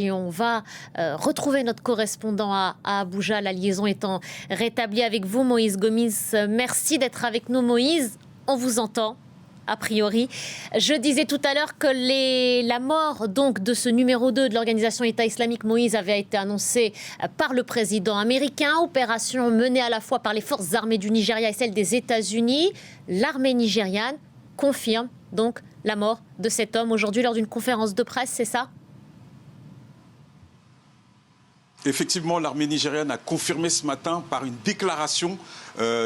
Et on va retrouver notre correspondant à Abuja, la liaison étant rétablie avec vous, Moïse Gomis. Merci d'être avec nous, Moïse. On vous entend, a priori. Je disais tout à l'heure que la mort donc, de ce numéro 2 de l'organisation État islamique, Moïse, avait été annoncée par le président américain. Opération menée à la fois par les forces armées du Nigeria et celles des États-Unis. L'armée nigériane confirme donc la mort de cet homme aujourd'hui lors d'une conférence de presse, c'est ça ? Effectivement, l'armée nigériane a confirmé ce matin par une déclaration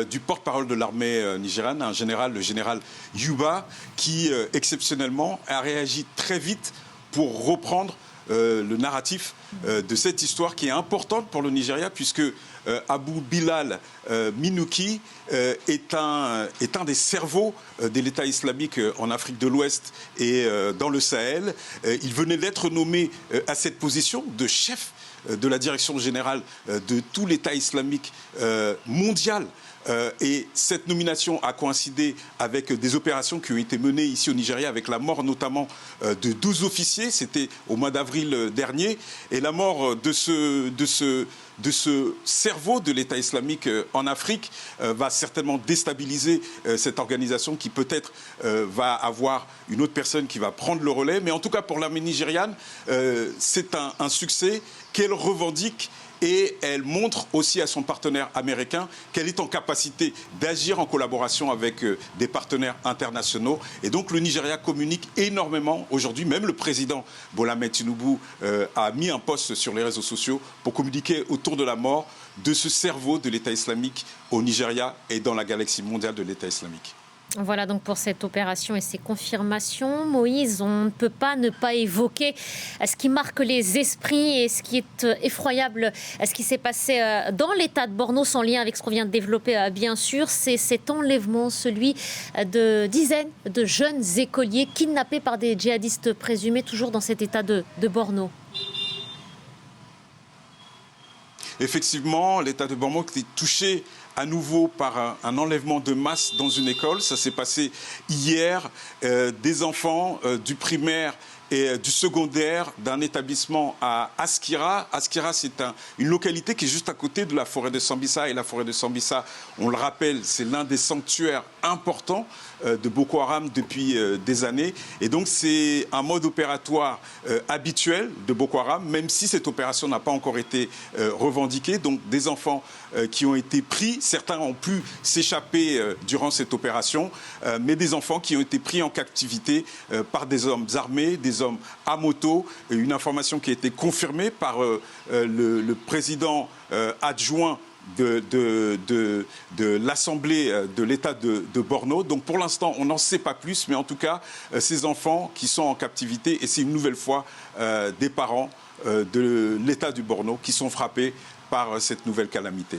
du porte-parole de l'armée nigériane, le général Yuba, qui exceptionnellement a réagi très vite pour reprendre le narratif de cette histoire qui est importante pour le Nigeria, puisque Abu Bilal Minuki est un des cerveaux de l'État islamique en Afrique de l'Ouest et dans le Sahel. Il venait d'être nommé à cette position de chef de la direction générale de tout l'État islamique mondial. Et cette nomination a coïncidé avec des opérations qui ont été menées ici au Nigeria, avec la mort notamment de 12 officiers, c'était au mois d'avril dernier, et la mort de ce cerveau de l'État islamique en Afrique va certainement déstabiliser cette organisation qui peut-être va avoir une autre personne qui va prendre le relais. Mais en tout cas, pour l'armée nigériane, c'est un succès qu'elle revendique. Et elle montre aussi à son partenaire américain qu'elle est en capacité d'agir en collaboration avec des partenaires internationaux. Et donc le Nigeria communique énormément aujourd'hui. Même le président Bola Ahmed Tinubu a mis un post sur les réseaux sociaux pour communiquer autour de la mort de ce cerveau de l'État islamique au Nigeria et dans la galaxie mondiale de l'État islamique. Voilà donc pour cette opération et ces confirmations. Moïse, on ne peut pas ne pas évoquer ce qui marque les esprits et ce qui est effroyable, ce qui s'est passé dans l'état de Borno, sans lien avec ce qu'on vient de développer bien sûr, c'est cet enlèvement, celui de dizaines de jeunes écoliers kidnappés par des djihadistes présumés, toujours dans cet état de Borno. Effectivement, l'état de Borno est touché à nouveau par un enlèvement de masse dans une école. Ça s'est passé hier. Des enfants du primaire et du secondaire d'un établissement à Askira. Askira, c'est une localité qui est juste à côté de la forêt de Sambisa. Et la forêt de Sambisa, on le rappelle, c'est l'un des sanctuaires importants de Boko Haram depuis des années. Et donc, c'est un mode opératoire habituel de Boko Haram, même si cette opération n'a pas encore été revendiquée. Donc, des enfants qui ont été pris, certains ont pu s'échapper durant cette opération, mais des enfants qui ont été pris en captivité par des hommes armés, des hommes à moto. Une information qui a été confirmée par le président adjoint de l'Assemblée de l'État de Borno. Donc pour l'instant, on n'en sait pas plus, mais en tout cas, ces enfants qui sont en captivité, et c'est une nouvelle fois des parents de l'État du Borno qui sont frappés par cette nouvelle calamité.